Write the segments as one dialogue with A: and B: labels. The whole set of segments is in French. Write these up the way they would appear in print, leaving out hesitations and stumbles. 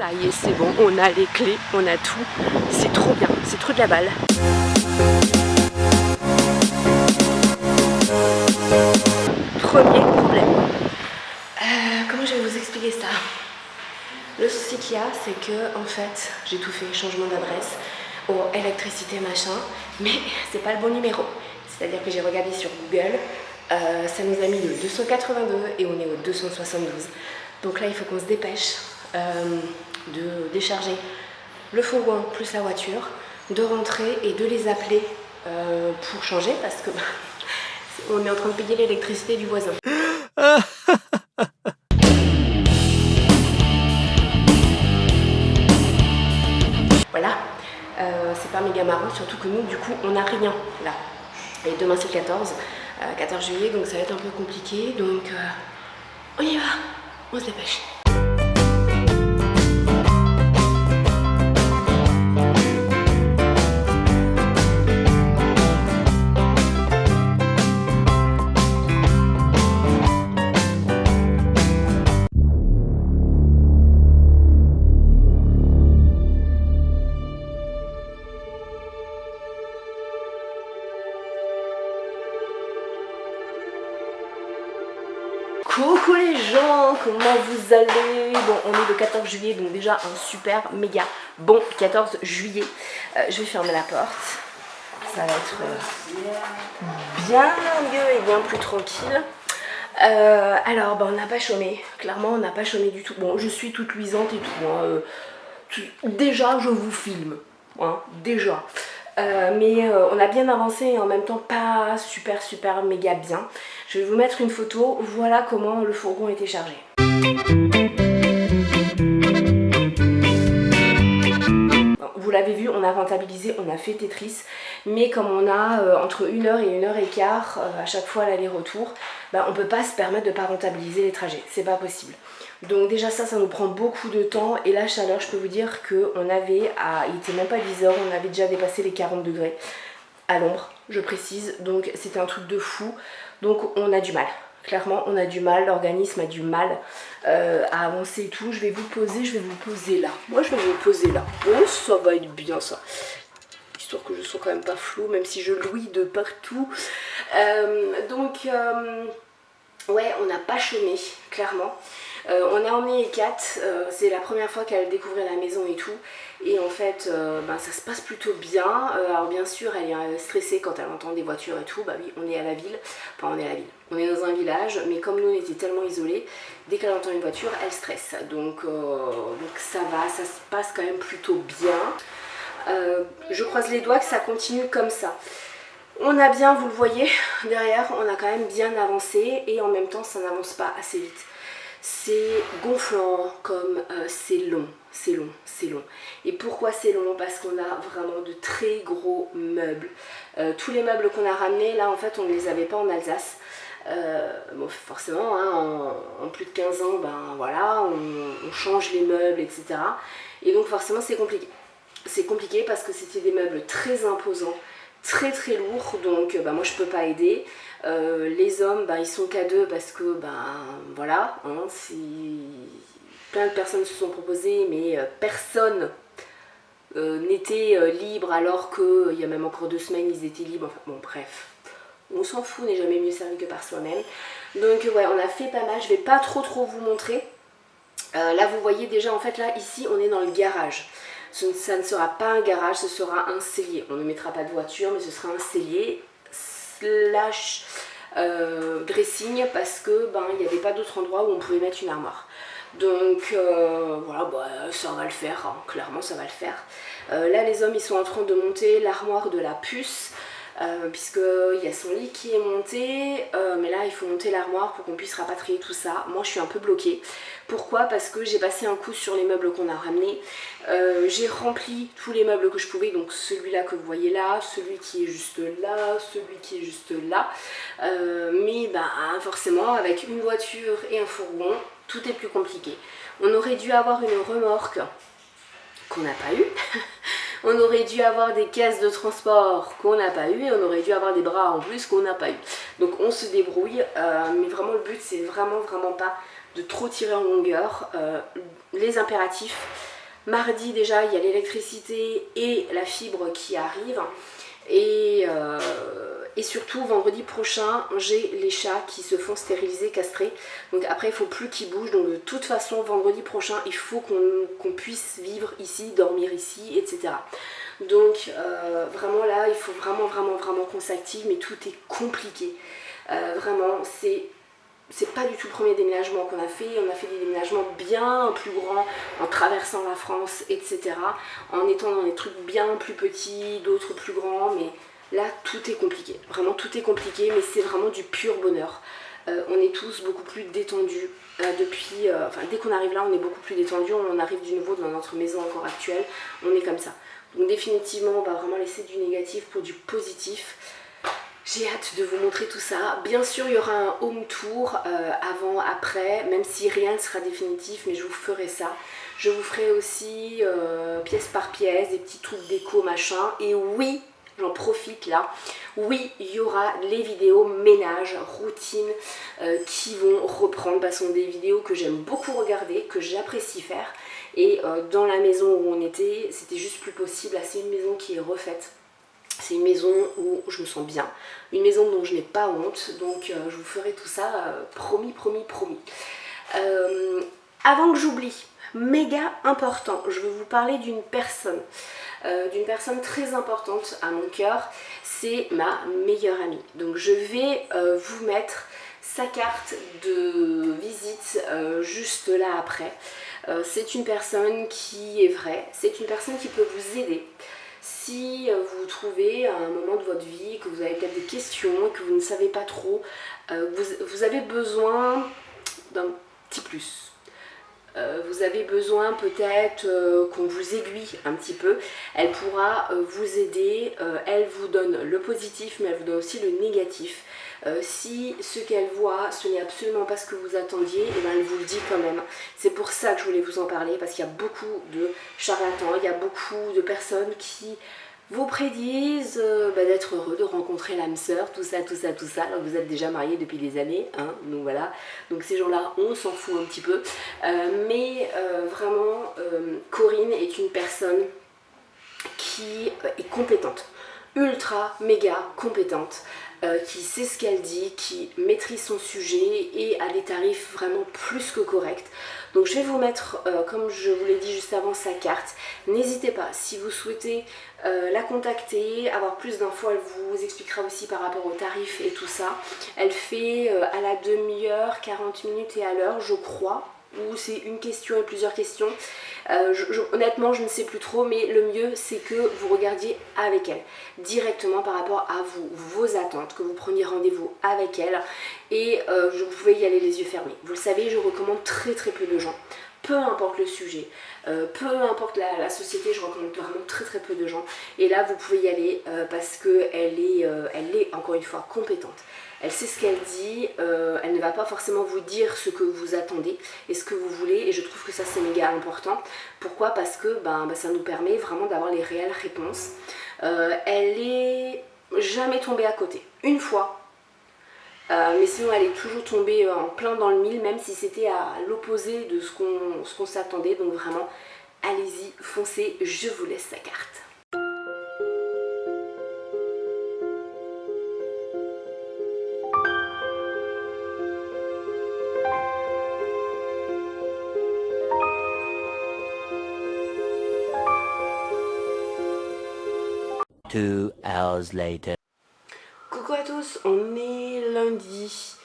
A: Ça y est, c'est bon, on a les clés, on a tout. C'est trop bien, c'est trop de la balle. Premier problème. Comment je vais vous expliquer ça? Le souci qu'il y a, c'est que en fait, j'ai tout fait, changement d'adresse, électricité, machin, mais c'est pas le bon numéro. C'est-à-dire que j'ai regardé sur Google, ça nous a mis le 282 et on est au 272. Donc là, il faut qu'on se dépêche de décharger le fourgon plus la voiture, de rentrer et de les appeler pour changer parce que on est en train de payer l'électricité du voisin. Voilà, c'est pas méga marrant, surtout que nous, du coup, on n'a rien là. Et demain c'est le 14 juillet, donc ça va être un peu compliqué, donc on y va, on se dépêche. Coucou les gens, comment vous allez? Bon, on est le 14 juillet, donc déjà un super méga bon 14 juillet. Je vais fermer la porte, ça va être bien mieux et bien plus tranquille. Alors, on n'a pas chômé, clairement on n'a pas chômé du tout. Bon, je suis toute luisante et tout, hein. Déjà je vous filme, hein, déjà. Mais on a bien avancé et en même temps pas super méga bien. Je vais vous mettre une photo, voilà comment le fourgon était chargé. Vous l'avez vu, on a rentabilisé, on a fait Tetris, mais comme on a entre 1h et 1h15 à chaque fois l'aller-retour, on peut pas se permettre de pas rentabiliser les trajets, c'est pas possible. Donc déjà ça nous prend beaucoup de temps et la chaleur, je peux vous dire qu'on avait, il était même pas 10h, on avait déjà dépassé les 40 degrés à l'ombre, je précise, donc c'était un truc de fou, donc on a du mal. Clairement on a du mal, l'organisme a du mal à avancer et tout. Je vais vous poser là. Moi je vais vous poser là. Oh, ça va être bien ça. Histoire que je sois quand même pas floue, même si je louis de partout. Ouais, on n'a pas chômé, clairement. On a emmené Kat, c'est la première fois qu'elle découvrait la maison et tout. Et en fait, ça se passe plutôt bien. Alors bien sûr, elle est stressée quand elle entend des voitures et tout. Bah oui, on est à la ville. Enfin, on est à la ville. On est dans un village, mais comme nous on était tellement isolés, dès qu'elle entend une voiture, elle stresse. Donc ça va, ça se passe quand même plutôt bien. Je croise les doigts que ça continue comme ça. On a bien, vous le voyez, derrière, on a quand même bien avancé et en même temps, ça n'avance pas assez vite. C'est gonflant comme c'est long. Et pourquoi c'est long? Parce qu'on a vraiment de très gros meubles. Tous les meubles qu'on a ramenés, là, en fait, on ne les avait pas en Alsace. Bon, forcément, hein, en plus de 15 ans, voilà, on change les meubles, etc. Et donc, forcément, c'est compliqué. C'est compliqué parce que c'était des meubles très imposants, très lourds, donc moi je peux pas aider. Les hommes ils sont qu'à deux parce que voilà, hein, plein de personnes se sont proposées mais personne n'était libre alors qu'il y a même encore 2 semaines ils étaient libres. Enfin bon, bref, on s'en fout, n'est jamais mieux servi que par soi-même. Donc ouais, on a fait pas mal, je vais pas trop vous montrer. Là vous voyez déjà, en fait là ici on est dans le garage. Ça ne sera pas un garage, ce sera un cellier. On ne mettra pas de voiture, mais ce sera un cellier slash dressing parce que il n'y avait pas d'autre endroit où on pouvait mettre une armoire. Donc voilà, ça va le faire, hein, clairement ça va le faire. Là les hommes ils sont en train de monter l'armoire de la puce. Puisqu'il y a son lit qui est monté, mais là il faut monter l'armoire pour qu'on puisse rapatrier tout ça. Moi je suis un peu bloquée. Pourquoi? Parce que j'ai passé un coup sur les meubles qu'on a ramenés. J'ai rempli tous les meubles que je pouvais, donc celui-là que vous voyez là, celui qui est juste là, celui qui est juste là. Mais forcément avec une voiture et un fourgon, tout est plus compliqué. On aurait dû avoir une remorque qu'on n'a pas eu. On aurait dû avoir des caisses de transport qu'on n'a pas eu et on aurait dû avoir des bras en plus qu'on n'a pas eu. Donc on se débrouille, mais vraiment le but c'est vraiment pas de trop tirer en longueur. les impératifs. Mardi déjà il y a l'électricité et la fibre qui arrivent. Et surtout vendredi prochain j'ai les chats qui se font stériliser, castrer. Donc après il ne faut plus qu'ils bougent. Donc de toute façon vendredi prochain il faut qu'on puisse vivre ici, dormir ici, etc. Donc vraiment là il faut vraiment qu'on s'active, mais tout est compliqué. Vraiment c'est pas du tout le premier déménagement qu'on a fait. On a fait des déménagements bien plus grands en traversant la France, etc. En étant dans des trucs bien plus petits, d'autres plus grands. Mais là, tout est compliqué. Vraiment, tout est compliqué, mais c'est vraiment du pur bonheur. On est tous beaucoup plus détendus. Dès qu'on arrive là, on est beaucoup plus détendus. On arrive du nouveau dans notre maison encore actuelle. On est comme ça. Donc définitivement, on va vraiment laisser du négatif pour du positif. J'ai hâte de vous montrer tout ça. Bien sûr, il y aura un home tour avant, après, même si rien ne sera définitif, mais je vous ferai ça. Je vous ferai aussi pièce par pièce, des petits trucs déco, machin. Et oui, j'en profite là, oui, il y aura les vidéos ménage, routine qui vont reprendre. Parce que ce sont des vidéos que j'aime beaucoup regarder, que j'apprécie faire. Et dans la maison où on était, c'était juste plus possible. Là, c'est une maison qui est refaite. C'est une maison où je me sens bien, une maison dont je n'ai pas honte, donc je vous ferai tout ça, promis. Avant que j'oublie, méga important, je vais vous parler d'une personne très importante à mon cœur, c'est ma meilleure amie. Donc je vais vous mettre sa carte de visite juste là après. C'est une personne qui est vraie, c'est une personne qui peut vous aider. Si vous vous trouvez à un moment de votre vie, que vous avez peut-être des questions, que vous ne savez pas trop, vous avez besoin d'un petit plus. Vous avez besoin peut-être qu'on vous aiguille un petit peu. Elle pourra vous aider, elle vous donne le positif, mais elle vous donne aussi le négatif. Si ce qu'elle voit, ce n'est absolument pas ce que vous attendiez, et ben elle vous le dit quand même. C'est pour ça que je voulais vous en parler, parce qu'il y a beaucoup de charlatans, il y a beaucoup de personnes qui vous prédisent d'être heureux, de rencontrer l'âme sœur, tout ça. Alors vous êtes déjà mariés depuis des années, hein, donc voilà. Donc ces gens-là, on s'en fout un petit peu. Vraiment, Corinne est une personne qui est compétente, ultra, méga compétente. Qui sait ce qu'elle dit, qui maîtrise son sujet et a des tarifs vraiment plus que corrects. Donc je vais vous mettre, comme je vous l'ai dit juste avant, sa carte. N'hésitez pas, si vous souhaitez la contacter, avoir plus d'infos, elle vous expliquera aussi par rapport aux tarifs et tout ça. Elle fait à la demi-heure, 40 minutes et à l'heure, je crois, ou c'est une question et plusieurs questions. Honnêtement je ne sais plus trop, mais le mieux c'est que vous regardiez avec elle directement par rapport à vous, vos attentes, que vous preniez rendez-vous avec elle et vous pouvez y aller les yeux fermés. Vous le savez, je recommande très peu de gens, peu importe le sujet, peu importe la société, je recommande vraiment très peu de gens. Et là vous pouvez y aller parce qu'elle est encore une fois compétente. Elle sait ce qu'elle dit, elle ne va pas forcément vous dire ce que vous attendez et ce que vous voulez, et je trouve que ça c'est méga important. Pourquoi? Parce que ça nous permet vraiment d'avoir les réelles réponses. Elle est jamais tombée à côté, une fois, mais sinon elle est toujours tombée en plein dans le mille, même si c'était à l'opposé de ce qu'on s'attendait. Donc vraiment, allez-y, foncez, je vous laisse sa carte.
B: 2 hours later.
A: Coucou à tous, on est lundi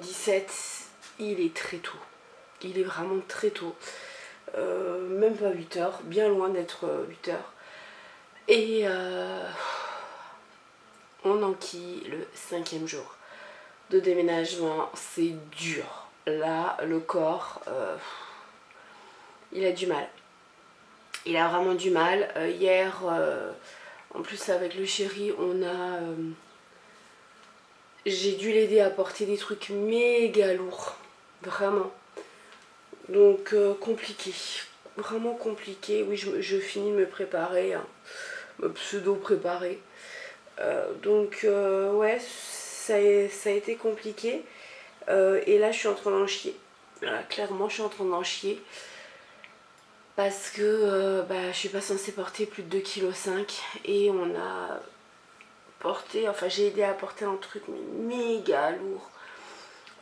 A: 17, il est très tôt, il est vraiment très tôt, même pas 8h, bien loin d'être 8h, et on enquille le 5e jour de déménagement. C'est dur, là le corps, il a du mal. Il a vraiment du mal. Hier, en plus avec le chéri, j'ai dû l'aider à porter des trucs méga lourds. Vraiment. Donc compliqué. Vraiment compliqué. Oui, je finis de me préparer. Hein, me pseudo-préparer. Ouais, ça a été compliqué. Et là, je suis en train d'en chier. Là, clairement, je suis en train d'en chier. Parce que je suis pas censée porter plus de 2,5 kg. Et on a porté, enfin j'ai aidé à porter un truc mais méga lourd.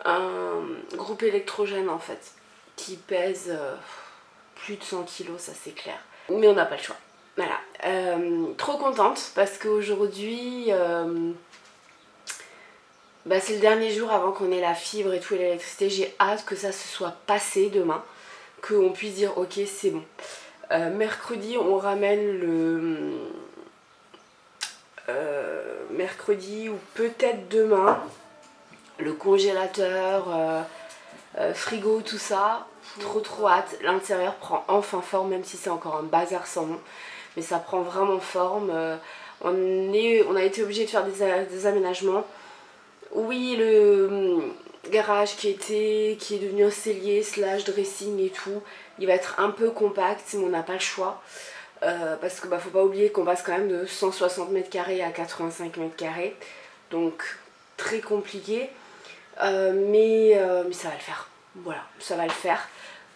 A: Un groupe électrogène en fait. Qui pèse plus de 100 kg, ça c'est clair. Mais on n'a pas le choix. Voilà. Trop contente parce qu'aujourd'hui... c'est le dernier jour avant qu'on ait la fibre et tout et l'électricité. J'ai hâte que ça se soit passé demain, qu'on puisse dire ok c'est bon. Mercredi on ramène le mercredi ou peut-être demain le congélateur, frigo, tout ça. Trop hâte. L'intérieur prend enfin forme, même si c'est encore un bazar sans nom, mais ça prend vraiment forme. On a été obligé de faire des aménagements. Oui, le garage qui est devenu un cellier / dressing et tout, il va être un peu compact, mais on n'a pas le choix. Parce que faut pas oublier qu'on passe quand même de 160 mètres carrés à 85 mètres carrés. Donc très compliqué. Mais ça va le faire. Voilà, ça va le faire.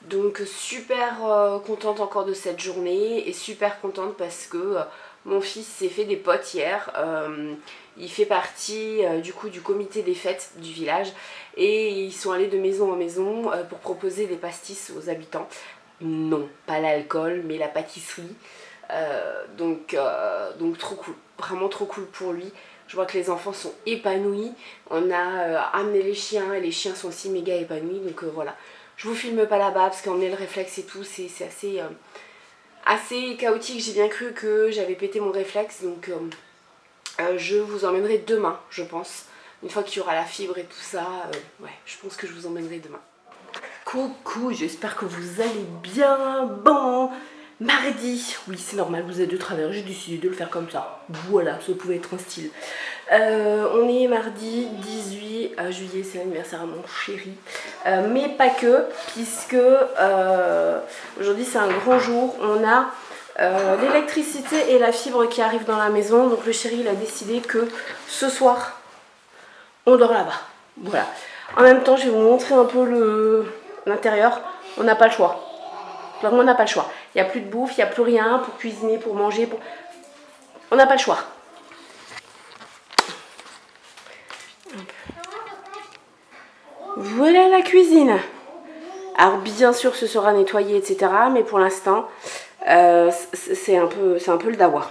A: Donc super contente encore de cette journée et super contente parce que mon fils s'est fait des potes hier. Il fait partie du coup du comité des fêtes du village et ils sont allés de maison en maison pour proposer des pastis aux habitants. Non, pas l'alcool mais la pâtisserie. Donc trop cool, vraiment trop cool pour lui. Je vois que les enfants sont épanouis. On a amené les chiens et les chiens sont aussi méga épanouis. Donc voilà. Je vous filme pas là-bas parce qu'on est le réflexe et tout. C'est assez chaotique. J'ai bien cru que j'avais pété mon réflexe. Donc je vous emmènerai demain, je pense. Une fois qu'il y aura la fibre et tout ça. Ouais, je pense que je vous emmènerai demain. Coucou, j'espère que vous allez bien. Bon, mardi, oui c'est normal, vous êtes de travers, j'ai décidé de le faire comme ça. Voilà, ça pouvait être un style. On est mardi 18 juillet, c'est l'anniversaire à mon chéri. Mais pas que, puisque aujourd'hui c'est un grand jour. On a l'électricité et la fibre qui arrivent dans la maison. Donc le chéri il a décidé que ce soir, on dort là-bas. Voilà. En même temps, je vais vous montrer un peu l'intérieur. On n'a pas le choix. Clairement, on n'a pas le choix. Il n'y a plus de bouffe, il n'y a plus rien pour cuisiner, pour manger. On n'a pas le choix. Voilà la cuisine. Alors bien sûr, ce sera nettoyé, etc. Mais pour l'instant, c'est un peu le dawa.